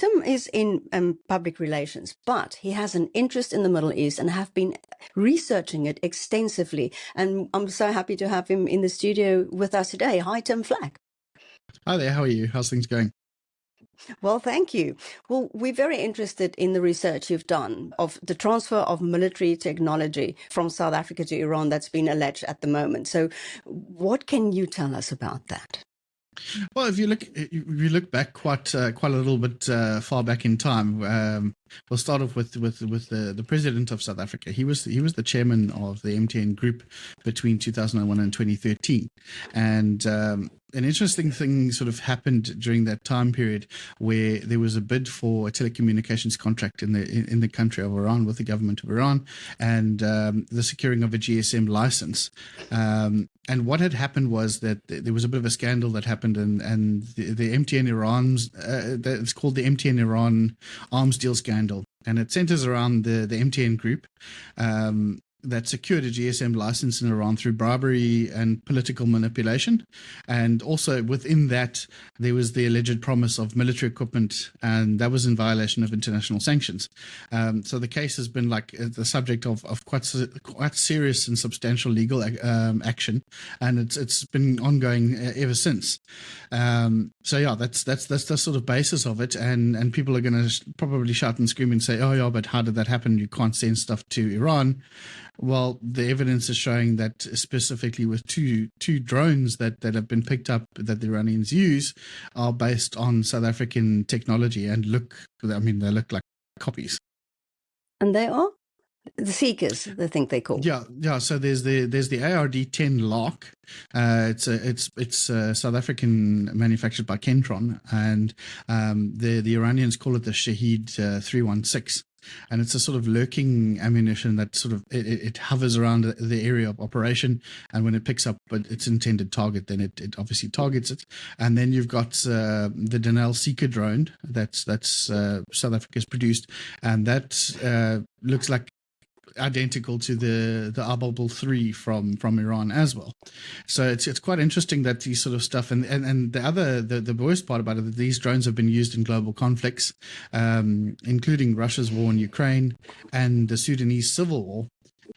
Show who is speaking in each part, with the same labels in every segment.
Speaker 1: Tim is in public relations, but he has an interest in the Middle East and have been researching it extensively. And I'm so happy to have him in the studio with us today. Hi, Tim Flack.
Speaker 2: Hi there, how are you? How's things going?
Speaker 1: Well, thank you. Well, we're very interested in the research you've done of the transfer of military technology from South Africa to Iran that's been alleged at the moment. So what can you tell us about that?
Speaker 2: Well, if you look back quite a little bit far back in time, we'll start off with the president of South Africa. He was the chairman of the MTN Group between 2001 and 2013, and an interesting thing sort of happened during that time period where there was a bid for a telecommunications contract in the country of Iran with the government of Iran, and the securing of a GSM license. And what had happened was that there was a bit of a scandal that happened, and the MTN Iran's it's called the MTN Iran arms deal scandal, and it centers around the MTN Group. That secured a GSM license in Iran through bribery and political manipulation. And also within that, there was the alleged promise of military equipment, and that was in violation of international sanctions. So the case has been like the subject of quite serious and substantial legal action, and it's been ongoing ever since. So yeah, that's the sort of basis of it, and people are going to probably shout and scream and say, oh yeah, but how did that happen? You can't send stuff to Iran. Well, the evidence is showing that specifically with two drones that have been picked up that the Iranians use are based on South African technology, and they look like copies.
Speaker 1: And they are? The Seekers, I think they call.
Speaker 2: Yeah. So there's the ARD-10 LARC. It's South African, manufactured by Kentron, and the Iranians call it the Shaheed 316. And it's a sort of lurking ammunition that sort of it hovers around the area of operation, and when it picks up its intended target, then it obviously targets it. And then you've got the Denel Seeker drone that's South Africa's produced, and that looks like identical to the Aboble 3 from Iran as well. So it's quite interesting that these sort of stuff, and the worst part about it, that these drones have been used in global conflicts, including Russia's war in Ukraine and the Sudanese civil war.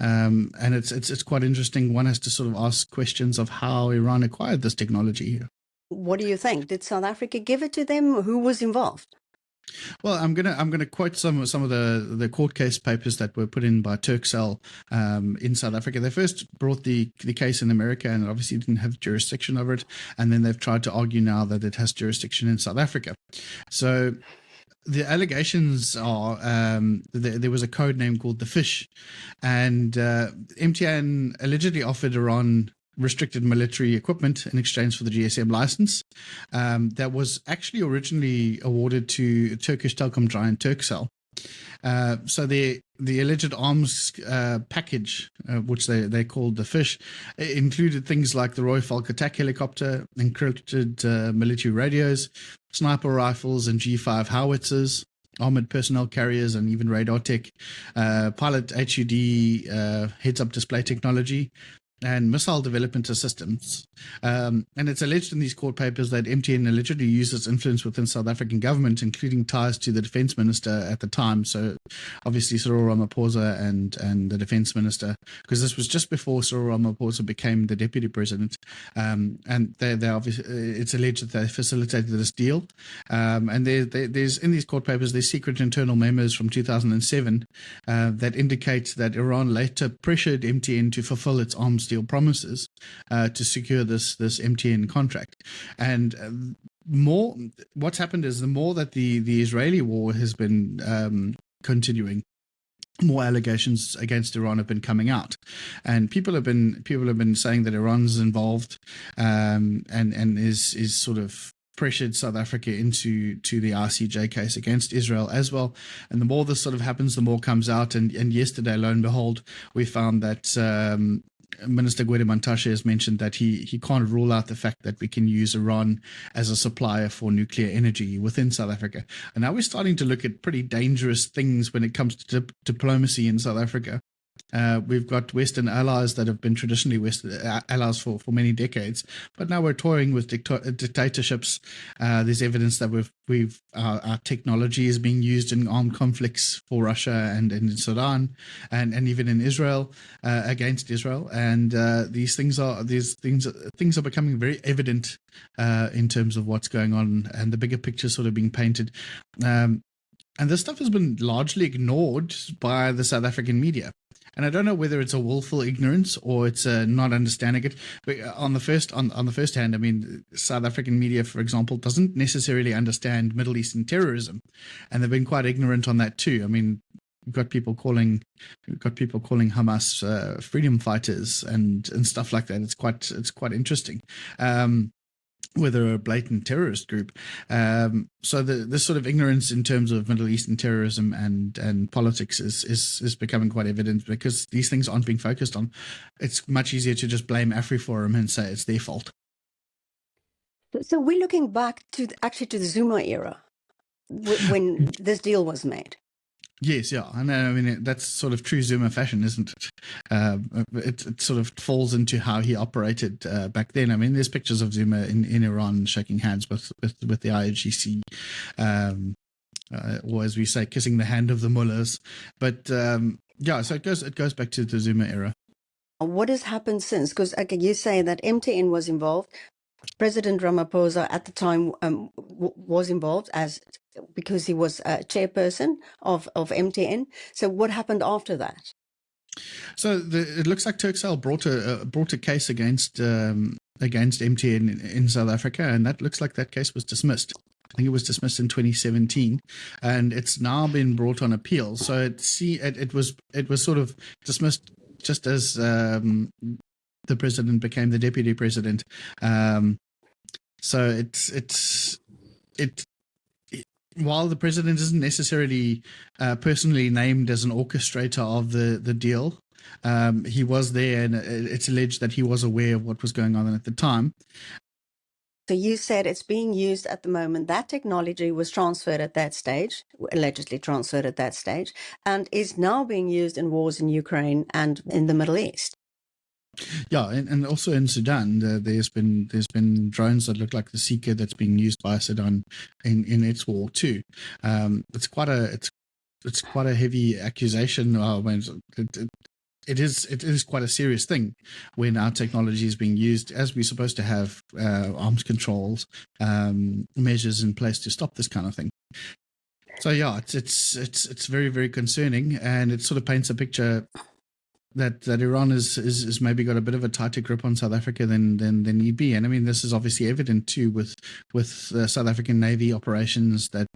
Speaker 2: And it's quite interesting. One has to sort of ask questions of how Iran acquired this technology.
Speaker 1: What do you think? Did South Africa give it to them? Who was involved?
Speaker 2: Well, I'm gonna quote some of the court case papers that were put in by Turkcell in South Africa. They first brought the case in America, and obviously didn't have jurisdiction over it, and then they've tried to argue now that it has jurisdiction in South Africa. So the allegations are there was a code name called the Fish, and MTN allegedly offered Iran restricted military equipment in exchange for the GSM license that was actually originally awarded to Turkish telecom giant Turkcell. So the alleged arms package, which they called the Fish, included things like the Roy Falk attack helicopter, encrypted military radios, sniper rifles and G5 howitzers, armored personnel carriers, and even radar tech, pilot HUD heads-up display technology, and missile development systems. And it's alleged in these court papers that MTN allegedly used its influence within South African government, including ties to the defense minister at the time. So obviously Cyril Ramaphosa and the defense minister, because this was just before Cyril Ramaphosa became the deputy president. And they obviously, it's alleged that they facilitated this deal. And there's in these court papers, there's secret internal memos from 2007 that indicate that Iran later pressured MTN to fulfill its arms deal promises to secure this MTN contract. And what's happened is the more that the Israeli war has been continuing, more allegations against Iran have been coming out, and people have been saying that Iran's involved and is sort of pressured South Africa into the ICJ case against Israel as well. And the more this sort of happens, the more comes out. And yesterday, lo and behold, we found that Minister Gwede Mantashe has mentioned that he can't rule out the fact that we can use Iran as a supplier for nuclear energy within South Africa. And now we're starting to look at pretty dangerous things when it comes to diplomacy in South Africa. We've got Western allies that have been traditionally Western allies for many decades, but now we're toying with dictatorships. There's evidence that our technology is being used in armed conflicts for Russia and in Sudan, and even in Israel against Israel. And these things are becoming very evident in terms of what's going on, and the bigger picture sort of being painted. And this stuff has been largely ignored by the South African media. And I don't know whether it's a willful ignorance or it's not understanding it. But on the first hand, I mean, South African media, for example, doesn't necessarily understand Middle Eastern terrorism, and they've been quite ignorant on that too. I mean, we've got people calling Hamas freedom fighters and stuff like that. It's quite interesting. Whether a blatant terrorist group. So this sort of ignorance in terms of Middle Eastern terrorism and politics is becoming quite evident, because these things aren't being focused on. It's much easier to just blame AfriForum and say it's their fault.
Speaker 1: So we're looking back to the Zuma era, when this deal was made.
Speaker 2: Yes, yeah, I know. I mean, that's sort of true Zuma fashion, isn't it? It sort of falls into how he operated back then. I mean, there's pictures of Zuma in Iran shaking hands with the IRGC, or as we say, kissing the hand of the mullahs. But yeah, so it goes back to the Zuma era.
Speaker 1: What has happened since? Because you say that MTN was involved. President Ramaphosa at the time was involved because he was a chairperson of MTN. So what happened after that?
Speaker 2: So it looks like Turkcell brought a case against MTN in South Africa, and that looks like that case was dismissed. I think it was dismissed in 2017, and it's now been brought on appeal. So it was sort of dismissed just as the president became the deputy president. So while the president isn't necessarily personally named as an orchestrator of the deal, he was there, and it's alleged that he was aware of what was going on at the time.
Speaker 1: So you said it's being used at the moment. That technology was transferred at that stage, allegedly transferred at that stage, and is now being used in wars in Ukraine and in the Middle East.
Speaker 2: Yeah, and also in Sudan, there's been drones that look like the Seeker that's being used by Sudan in its war too. It's quite a heavy accusation. It is quite a serious thing when our technology is being used, as we're supposed to have arms controls measures in place to stop this kind of thing. So yeah, it's very, very concerning, and it sort of paints a picture that Iran is maybe got a bit of a tighter grip on South Africa than need be. And I mean, this is obviously evident too with South African Navy operations that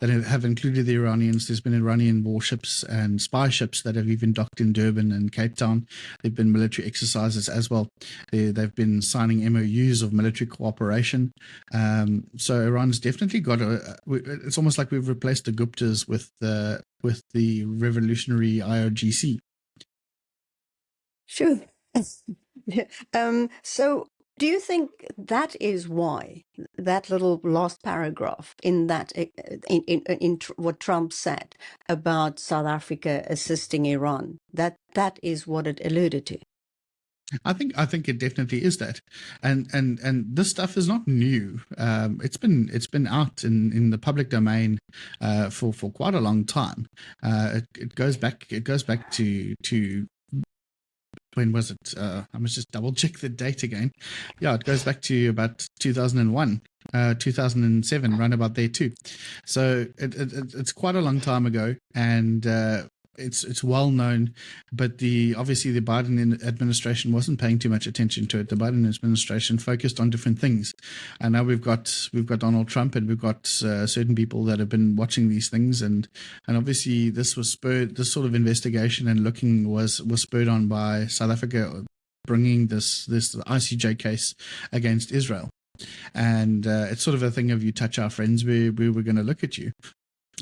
Speaker 2: have included the Iranians. There's been Iranian warships and spy ships that have even docked in Durban and Cape Town. There've been military exercises as well. They've been signing MOUs of military cooperation. So Iran's definitely got it's almost like we've replaced the Guptas with the revolutionary IRGC.
Speaker 1: Sure. So do you think that is why that little last paragraph in that in what Trump said about South Africa assisting Iran, that is what it alluded to?
Speaker 2: I think it definitely is that, and this stuff is not new. It's been out in the public domain for quite a long time. It goes back to when was it? I must just double check the date again. Yeah, it goes back to about 2001, 2007, round about there too. So it's quite a long time ago, and it's well known. But obviously the Biden administration wasn't paying too much attention to it. The Biden administration focused on different things, and now we've got Donald Trump, and we've got certain people that have been watching these things, and obviously this sort of investigation and looking was spurred on by South Africa bringing this ICJ case against Israel, and it's sort of a thing of, you touch our friends, we were going to look at you.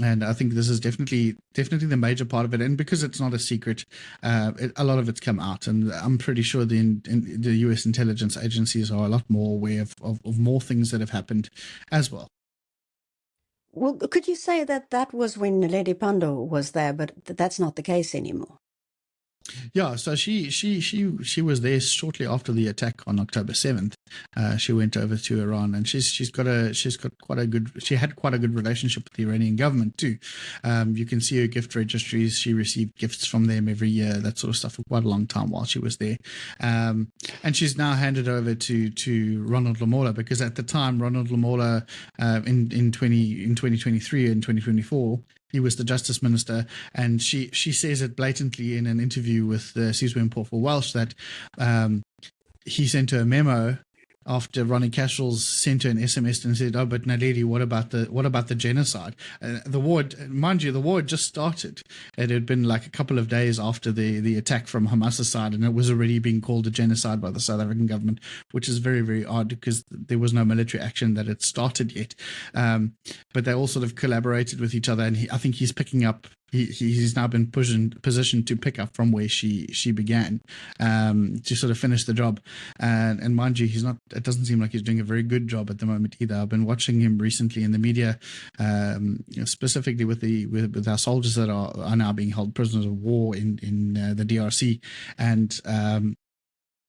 Speaker 2: And I think this is definitely the major part of it. And because it's not a secret, a lot of it's come out. And I'm pretty sure the US intelligence agencies are a lot more aware of more things that have happened as well.
Speaker 1: Well, could you say that was when Lady Pandor was there, but that's not the case anymore?
Speaker 2: Yeah, so she was there shortly after the attack on October 7th. She went over to Iran, and she had quite a good relationship with the Iranian government too. You can see her gift registries. She received gifts from them every year, that sort of stuff, for quite a long time while she was there. And she's now handed over to Ronald Lamola, because at the time Ronald Lamola, in 2023 and 2024. He was the Justice Minister, and she says it blatantly in an interview with the Sizwe Mpofu Welsh that he sent her a memo after Ronnie Cashel's sent her an SMS and said, "Oh, but Naledi, what about the genocide?" The war, mind you, the war had just started. It had been like a couple of days after the attack from Hamas's side, and it was already being called a genocide by the South African government, which is very, very odd because there was no military action that had started yet. But they all sort of collaborated with each other, and I think he's picking up. He's now been positioned to pick up from where she began, to sort of finish the job. And mind you, it doesn't seem like he's doing a very good job at the moment either. I've been watching him recently in the media, specifically with our soldiers that are now being held prisoners of war in the DRC, and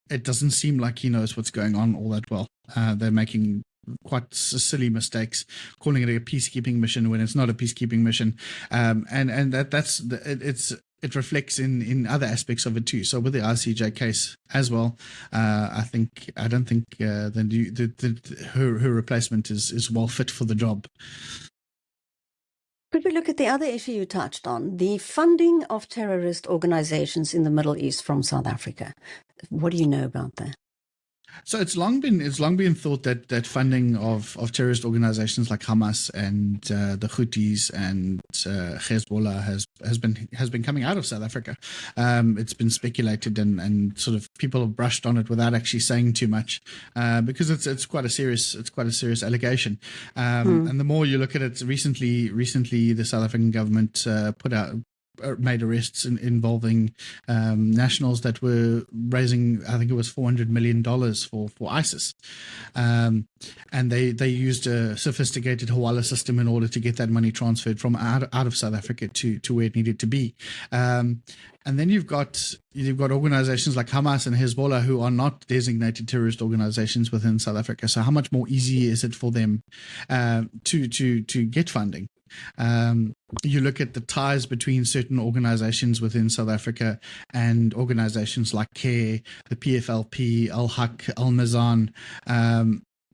Speaker 2: it doesn't seem like he knows what's going on all that well. They're making quite silly mistakes, calling it a peacekeeping mission when it's not a peacekeeping mission, and it reflects in other aspects of it too. So with the ICJ case as well, I don't think her replacement is well fit for the job.
Speaker 1: Could we look at the other issue you touched on, the funding of terrorist organizations in the Middle East from South Africa? What do you know about that?
Speaker 2: So it's long been thought that funding of terrorist organizations like Hamas and the Houthis and Hezbollah has been coming out of South Africa. It's been speculated and sort of people have brushed on it without actually saying too much, because it's quite a serious allegation. And the more you look at it, recently the South African government made arrests involving nationals that were raising, I think it was $400 million for ISIS. And they used a sophisticated Hawala system in order to get that money transferred from out of South Africa to where it needed to be. And then you've got organizations like Hamas and Hezbollah who are not designated terrorist organizations within South Africa. So how much more easy is it for them to get funding? You look at the ties between certain organizations within South Africa and organizations like CARE, the PFLP, Al-Haq, Al-Mizan.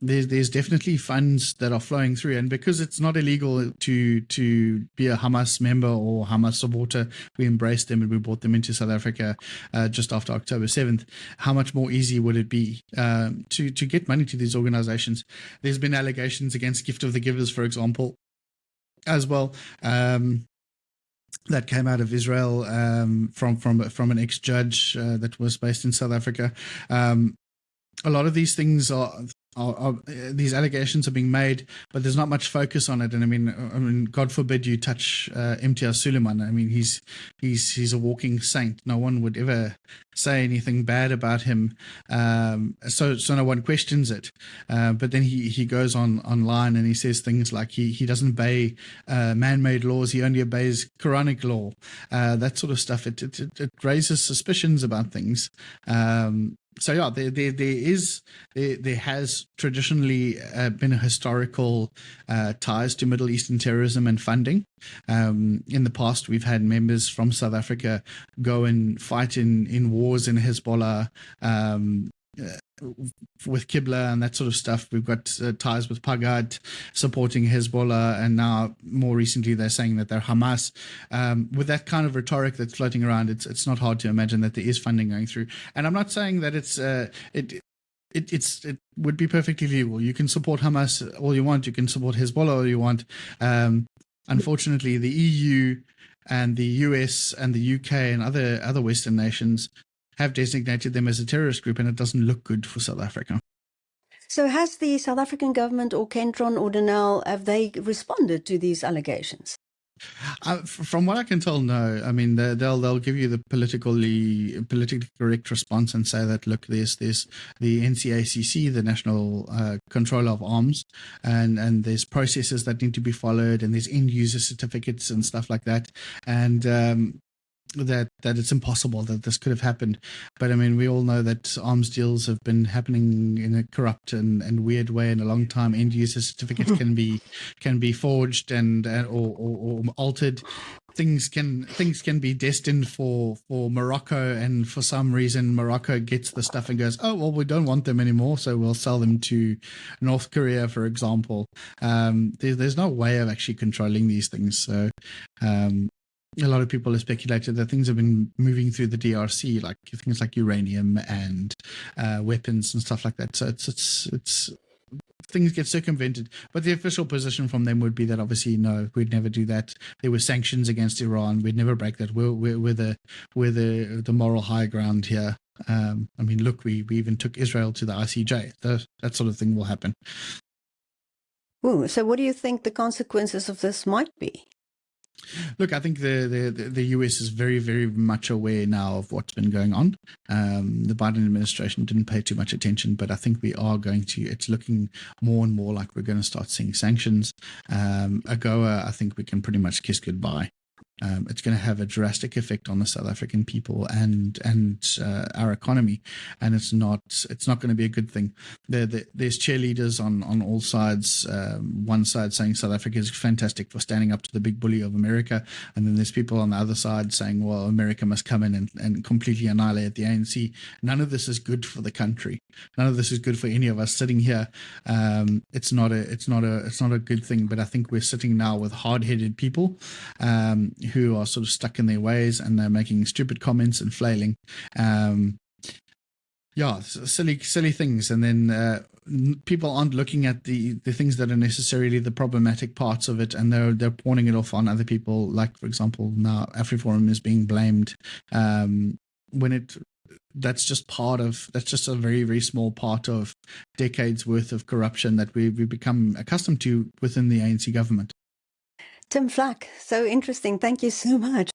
Speaker 2: There's definitely funds that are flowing through, and because it's not illegal to be a Hamas member or Hamas supporter, we embraced them and we brought them into South Africa just after October 7th. How much more easy would it be to get money to these organizations? There's been allegations against Gift of the Givers, for example, as well, that came out of Israel from an ex-judge that was based in South Africa. A lot of these things are these allegations are being made, but there's not much focus on it. And I mean, God forbid you touch Imtiaz Suleiman. I mean, he's a walking saint. No one would ever say anything bad about him, so no one questions it. But then he goes online and he says things like he doesn't obey man-made laws. He only obeys Quranic law. That sort of stuff. It raises suspicions about things. So yeah, there has traditionally been a historical ties to Middle Eastern terrorism and funding. In the past, we've had members from South Africa go and fight in wars in Hezbollah, with Qibla and that sort of stuff. We've got ties with Pagad supporting Hezbollah, and now more recently they're saying that they're Hamas. With that kind of rhetoric that's floating around, it's not hard to imagine that there is funding going through. And I'm not saying that it would be perfectly legal. You can support Hamas all you want. You can support Hezbollah all you want. Unfortunately, the EU and the US and the UK and other Western nations have designated them as a terrorist group, and it doesn't look good for South Africa.
Speaker 1: So has the South African government or Kentron or Denel, have they responded to these allegations?
Speaker 2: From what I can tell, no. I mean, they'll give you the politically correct response and say that, look, there's the NCACC, the National Controller of Arms, and there's processes that need to be followed, and there's end user certificates and stuff like that. And that it's impossible that this could have happened. But I mean, we all know that arms deals have been happening in a corrupt and weird way in a long time. End user certificates can be forged and or altered. Things can be destined for Morocco, and for some reason Morocco gets the stuff and goes, oh well, we don't want them anymore, so we'll sell them to North Korea, for example. There's no way of actually controlling these things. So a lot of people have speculated that things have been moving through the DRC, like things like uranium and weapons and stuff like that. So it's things get circumvented. But the official position from them would be that obviously no, we'd never do that. There were sanctions against Iran. We'd never break that. We're the moral high ground here. I mean, look, we even took Israel to the ICJ. That sort of thing will happen.
Speaker 1: Ooh, so what do you think the consequences of this might be?
Speaker 2: Look, I think the US is very, very much aware now of what's been going on. The Biden administration didn't pay too much attention, but I think we are going to. It's looking more and more like we're going to start seeing sanctions. AGOA, I think we can pretty much kiss goodbye. It's going to have a drastic effect on the South African people and our economy, and it's not going to be a good thing. There's cheerleaders on all sides. One side saying South Africa is fantastic for standing up to the big bully of America, and then there's people on the other side saying, well, America must come in and completely annihilate the ANC. None of this is good for the country. None of this is good for any of us sitting here. It's not a good thing. But I think we're sitting now with hard-headed people who are sort of stuck in their ways, and they're making stupid comments and flailing. Silly things. And then people aren't looking at the things that are necessarily the problematic parts of it, and they're pawning it off on other people. Like, for example, now AfriForum is being blamed that's just a very, very small part of decades worth of corruption that we've become accustomed to within the ANC government.
Speaker 1: Tim Flack, so interesting. Thank you so much.